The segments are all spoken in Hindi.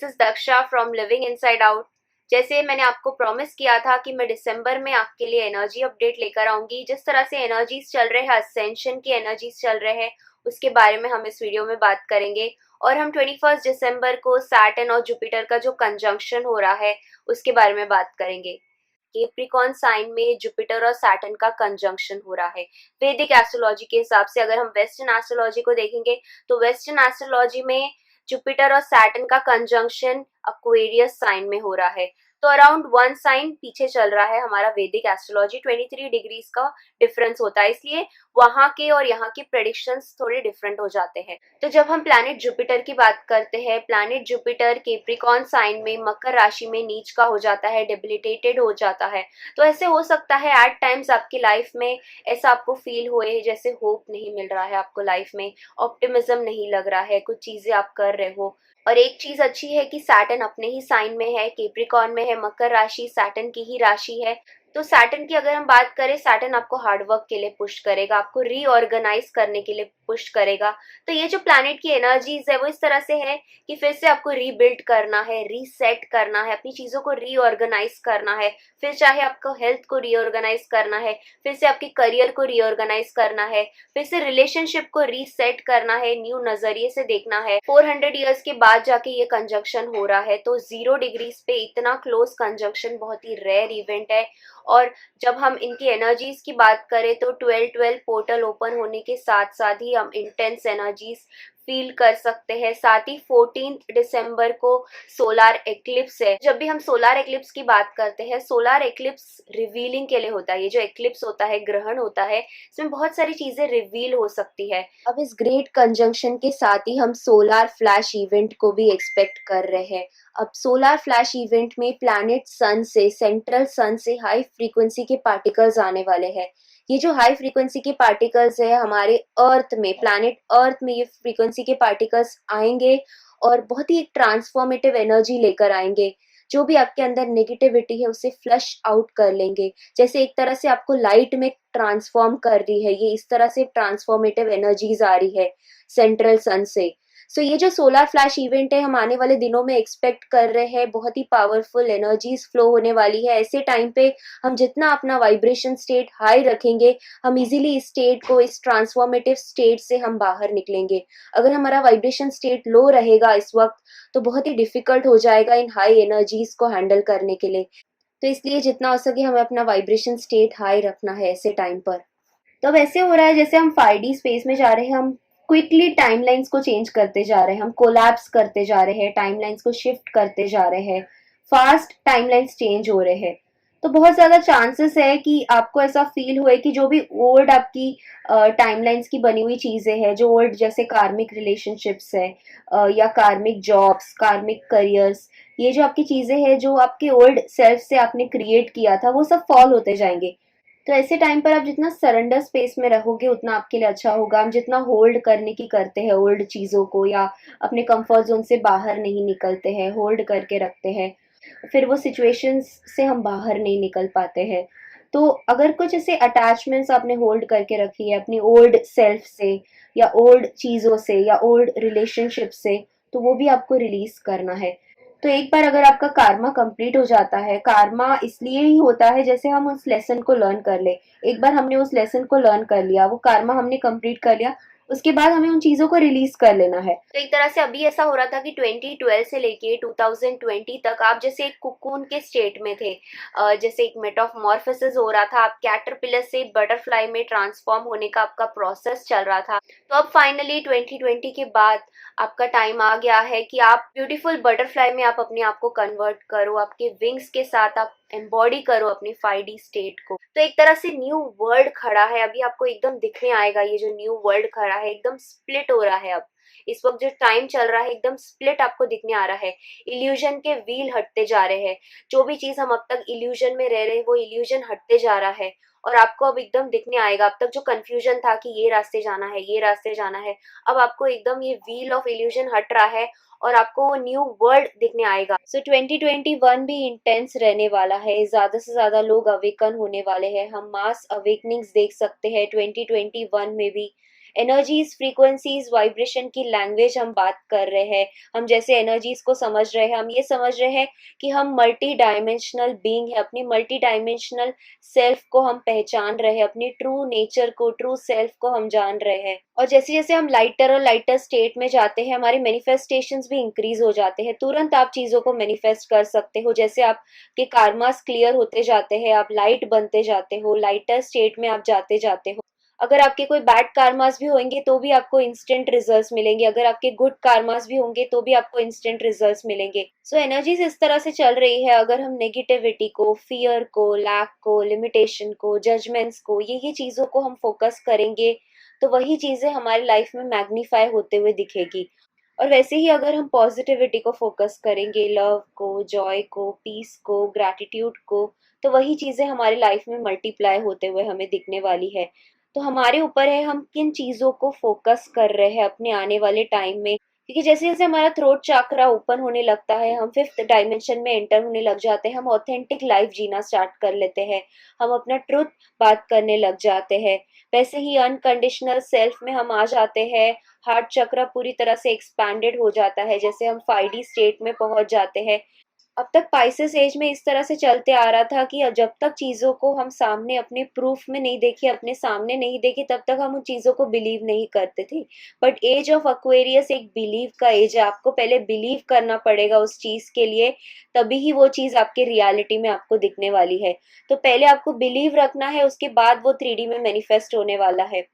This is Daksha from living inside out. जैसे मैंने आपको प्रॉमिस किया था कि मैं दिसंबर में आपके लिए एनर्जी अपडेट लेकर आऊंगी, जिस तरह से एनर्जीज चल रहे हैं, असेंशन की एनर्जीज चल रहे हैं, उसके बारे में हम इस वीडियो में बात करेंगे। और हम 21 दिसंबर को सैटर्न और जुपिटर का जो कंजंक्शन हो रहा है उसके बारे में बात करेंगे। कैप्रिकॉर्न साइन में जुपिटर और सैटर्न का कंजंक्शन हो रहा है। वैदिक एस्ट्रोलॉजी के हिसाब से अगर हम वेस्टर्न एस्ट्रोलॉजी को देखेंगे तो वेस्टर्न एस्ट्रोलॉजी में जुपिटर और सैटर्न का कंजंक्शन एक्वेरियस साइन में हो रहा है। तो अराउंड 1 साइन पीछे चल रहा है हमारा वैदिक एस्ट्रोलॉजी, 23 डिग्रीज का डिफरेंस होता है, इसलिए वहां के और यहाँ के प्रेडिक्शंस थोड़े डिफरेंट हो जाते हैं। तो जब हम प्लैनेट जुपिटर की बात करते हैं, प्लैनेट जुपिटर कैप्रिकॉर्न साइन में मकर राशि में नीच का हो जाता है, डेबिलिटेटेड हो जाता है। तो ऐसे हो सकता है एट टाइम्स आपकी लाइफ में ऐसा आपको फील हुए जैसे होप नहीं मिल रहा है, आपको लाइफ में ऑप्टिमिज्म नहीं लग रहा है, कुछ चीजें आप कर रहे हो। और एक चीज अच्छी है कि सैटर्न अपने ही साइन में है, कैप्रिकॉर्न में है, मकर राशि सैटर्न की ही राशि है। तो सैटर्न की अगर हम बात करें, सैटर्न आपको हार्डवर्क के लिए पुश करेगा, आपको रीऑर्गेनाइज करने के लिए पुश करेगा। तो ये जो प्लैनेट की एनर्जीज है वो इस तरह से है कि फिर से आपको रीबिल्ड करना है, रीसेट करना है, अपनी चीजों को रीऑर्गेनाइज करना है। फिर चाहे आपको हेल्थ को रीऑर्गेनाइज करना है, फिर से आपके करियर को रीऑर्गेनाइज करना है, फिर से रिलेशनशिप को रीसेट करना है, न्यू नजरिए से देखना है। 400 ईयर्स के बाद जाके ये कंजंक्शन हो रहा है, तो 0 डिग्रीज पे इतना क्लोज कंजंक्शन बहुत ही रेयर इवेंट है। और जब हम इनकी एनर्जीज की बात करें तो 12-12 पोर्टल ओपन होने के साथ साथ ही हम इंटेंस एनर्जीज फील कर सकते हैं। साथ ही 14 दिसंबर को सोलार एक्लिप्स है। जब भी हम सोलार एक्लिप्स की बात करते हैं, सोलार एक्लिप्स रिवीलिंग के लिए होता है। ये जो एक्लिप्स होता है, ग्रहण होता है, इसमें बहुत सारी चीजें रिवील हो सकती है। अब इस ग्रेट कंजंक्शन के साथ ही हम सोलार फ्लैश इवेंट को भी एक्सपेक्ट कर रहे हैं। अब सोलार फ्लैश इवेंट में प्लैनेट सन से, सेंट्रल सन से हाई फ्रीक्वेंसी के पार्टिकल्स आने वाले हैं। ये जो हाई फ्रीक्वेंसी के पार्टिकल्स है हमारे अर्थ में, प्लैनेट अर्थ में ये फ्रीक्वेंसी के पार्टिकल्स आएंगे और बहुत ही एक ट्रांसफॉर्मेटिव एनर्जी लेकर आएंगे। जो भी आपके अंदर नेगेटिविटी है उसे फ्लश आउट कर लेंगे। जैसे एक तरह से आपको लाइट में ट्रांसफॉर्म कर रही है, ये इस तरह से ट्रांसफॉर्मेटिव एनर्जीज आ रही है सेंट्रल सन से। सो ये जो सोलर फ्लैश इवेंट है हम आने वाले दिनों में एक्सपेक्ट कर रहे हैं। बहुत ही पावरफुल एनर्जीज फ्लो होने वाली है। ऐसे टाइम पे हम जितना अपना वाइब्रेशन स्टेट हाई रखेंगे, हम इजीली इस स्टेट को, इस ट्रांसफॉर्मेटिव स्टेट से हम बाहर निकलेंगे। अगर हमारा वाइब्रेशन स्टेट लो रहेगा इस वक्त तो बहुत ही डिफिकल्ट हो जाएगा इन हाई एनर्जीज को हैंडल करने के लिए। तो इसलिए जितना हो सके हमें अपना वाइब्रेशन स्टेट हाई रखना है ऐसे टाइम पर। तो अब ऐसे हो रहा है जैसे हम 5D स्पेस में जा रहे हैं, हम क्विकली टाइमलाइंस को चेंज करते जा रहे हैं, हम कोलैप्स करते जा रहे हैं, टाइमलाइंस को शिफ्ट करते जा रहे हैं, फास्ट टाइमलाइंस चेंज हो रहे हैं। तो बहुत ज्यादा चांसेस है कि आपको ऐसा फील हुए कि जो भी ओल्ड आपकी टाइमलाइंस की बनी हुई चीजें हैं, जो ओल्ड जैसे कार्मिक रिलेशनशिप्स है या कार्मिक जॉब्स, कार्मिक करियर्स, ये जो आपकी चीजें हैं जो आपके ओल्ड सेल्फ से आपने क्रिएट किया था, वो सब फॉल होते जाएंगे। तो ऐसे टाइम पर आप जितना सरेंडर स्पेस में रहोगे उतना आपके लिए अच्छा होगा। हम जितना होल्ड करने की करते हैं ओल्ड चीज़ों को, या अपने कंफर्ट जोन से बाहर नहीं निकलते हैं, होल्ड करके रखते हैं, फिर वो सिचुएशंस से हम बाहर नहीं निकल पाते हैं। तो अगर कुछ ऐसे अटैचमेंट्स आपने होल्ड करके रखी है अपनी ओल्ड सेल्फ से, या ओल्ड चीज़ों से, या ओल्ड रिलेशनशिप से, तो वो भी आपको रिलीज करना है। तो एक बार अगर आपका कार्मा कंप्लीट हो जाता है, कार्मा इसलिए ही होता है जैसे हम उस लेसन को लर्न कर ले। एक बार हमने उस लेसन को लर्न कर लिया, वो कार्मा हमने कंप्लीट कर लिया, उसके बाद हमें उन चीजों को रिलीज कर लेना है। तो एक तरह से अभी ऐसा हो रहा था कि 2012 से लेके 2020 तक आप जैसे एक कुकून के स्टेट में थे, जैसे एक मेटामॉर्फोसिस हो रहा था, आप कैटरपिलर से बटरफ्लाई में ट्रांसफॉर्म होने का आपका प्रोसेस चल रहा था। तो अब फाइनली 2020 के बाद आपका टाइम आ गया है कि आप ब्यूटीफुल बटरफ्लाई में आप अपने आप को कन्वर्ट करो, आपके विंग्स के साथ आप एम्बॉडी करो अपनी 5D स्टेट को। तो एक तरह से न्यू वर्ल्ड खड़ा है, अभी आपको एकदम दिखने आएगा ये जो न्यू वर्ल्ड खड़ा है, एकदम स्प्लिट हो रहा है। अब इस वक्त जो टाइम चल रहा है एकदम स्प्लिट आपको दिखने आ रहा है। इल्यूजन के व्हील हटते जा रहे हैं, जो भी चीज हम अब तक इल्यूजन में रह रहे हैं वो इल्यूजन हटते जा रहा है। और आपको अब एकदम दिखने आएगा, अब तक जो कंफ्यूजन था कि ये रास्ते जाना है, ये रास्ते जाना है, अब आपको एकदम ये व्हील ऑफ इल्यूजन हट रहा है और आपको वो न्यू वर्ल्ड दिखने आएगा। सो 2021 भी इंटेंस रहने वाला है, ज्यादा से ज्यादा लोग अवेकन होने वाले हैं, हम मास अवेकनिंग्स देख सकते हैं 2021 में भी। एनर्जीज, फ्रीक्वेंसीज, वाइब्रेशन की लैंग्वेज हम बात कर रहे हैं। हम जैसे एनर्जीज को समझ रहे हैं, हम ये समझ रहे हैं कि हम मल्टी डायमेंशनल बीइंग है, अपनी मल्टी डायमेंशनल सेल्फ को हम पहचान रहे हैं, अपनी ट्रू नेचर को, ट्रू सेल्फ को हम जान रहे हैं। और जैसे जैसे हम लाइटर और लाइटर स्टेट में जाते हैं, हमारे मैनिफेस्टेशंस भी इंक्रीज हो जाते हैं। तुरंत आप चीजों को मैनिफेस्ट कर सकते हो। जैसे आपके कार्मास क्लियर होते जाते हैं, आप लाइट बनते जाते हो, लाइटर स्टेट में आप जाते जाते हो। अगर आपके कोई बैड कार्मास भी होंगे तो भी आपको इंस्टेंट रिजल्ट्स मिलेंगे, अगर आपके गुड कार्मास भी होंगे तो भी आपको इंस्टेंट रिजल्ट्स मिलेंगे। सो एनर्जीज इस तरह से चल रही है। अगर हम नेगेटिविटी को, फियर को, लैक को, लिमिटेशन को, जजमेंट्स को, ये चीजों को हम फोकस करेंगे तो वही चीजें हमारी लाइफ में मैग्नीफाई होते हुए दिखेगी। और वैसे ही अगर हम पॉजिटिविटी को फोकस करेंगे, लव को, जॉय को, पीस को, ग्रैटिट्यूड को, तो वही चीजें हमारी लाइफ में मल्टीप्लाई होते हुए हमें दिखने वाली है। तो हमारे ऊपर है हम किन चीजों को फोकस कर रहे हैं अपने आने वाले टाइम में। क्योंकि जैसे जैसे हमारा थ्रोट चक्रा ओपन होने लगता है, हम फिफ्थ डायमेंशन में एंटर होने लग जाते हैं, हम ऑथेंटिक लाइफ जीना स्टार्ट कर लेते हैं, हम अपना ट्रुथ बात करने लग जाते हैं। वैसे ही अनकंडीशनल सेल्फ में हम आ जाते हैं। हार्ट चक्र पूरी तरह से एक्सपैंडेड हो जाता है, जैसे हम 5D स्टेट में पहुंच जाते हैं। अब तक पाइसेस एज में इस तरह से चलते आ रहा था कि जब तक चीजों को हम सामने अपने प्रूफ में नहीं देखे, अपने सामने नहीं देखे, तब तक हम उन चीजों को बिलीव नहीं करते थे। बट एज ऑफ एक्वेरियस एक बिलीव का एज है। आपको पहले बिलीव करना पड़ेगा उस चीज के लिए, तभी ही वो चीज आपके रियलिटी में आपको दिखने वाली है। तो पहले आपको बिलीव रखना है, उसके बाद वो 3D में मैनिफेस्ट होने वाला है।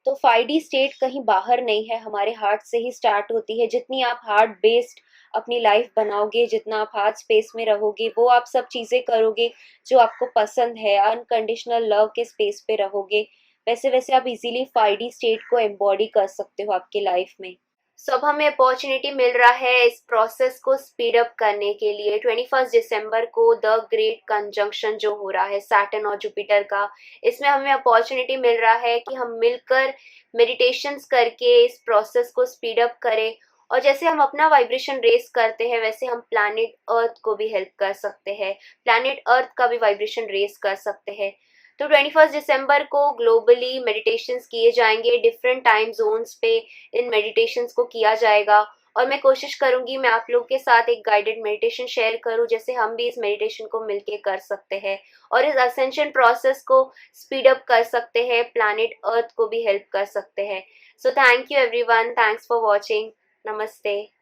तो 5D स्टेट कहीं बाहर नहीं है, हमारे हार्ट से ही स्टार्ट होती है। जितनी आप हार्ट बेस्ड अपनी लाइफ बनाओगे, जितना आप हार्ट स्पेस में रहोगे, वो आप सब चीजें करोगे जो आपको पसंद है, अनकंडीशनल लव के स्पेस पे रहोगे, वैसे वैसे आप इजीली 5D स्टेट को एम्बॉडी कर सकते हो आपकी लाइफ में। सब हमें अपॉर्चुनिटी मिल रहा है इस प्रोसेस को स्पीड अप करने के लिए। 21 दिसंबर को द ग्रेट कंजंक्शन जो हो रहा है सैटर्न और जुपिटर का, इसमें हमें अपॉर्चुनिटी मिल रहा है कि हम मिलकर मेडिटेशंस करके इस प्रोसेस को स्पीड अप करें। और जैसे हम अपना वाइब्रेशन रेस करते हैं, वैसे हम प्लैनेट अर्थ को भी हेल्प कर सकते हैं, प्लैनेट अर्थ का भी वाइब्रेशन रेस कर सकते हैं। तो 21 दिसंबर को ग्लोबली मेडिटेशंस किए जाएंगे, डिफरेंट टाइम जोन्स पे इन मेडिटेशंस को किया जाएगा। और मैं कोशिश करूंगी मैं आप लोग के साथ एक गाइडेड मेडिटेशन शेयर करूं, जैसे हम भी इस मेडिटेशन को मिलके कर सकते हैं और इस असेंशन प्रोसेस को स्पीड अप कर सकते हैं, प्लैनेट अर्थ को भी हेल्प कर सकते हैं। So thank you everyone, thanks for watching, नमस्ते।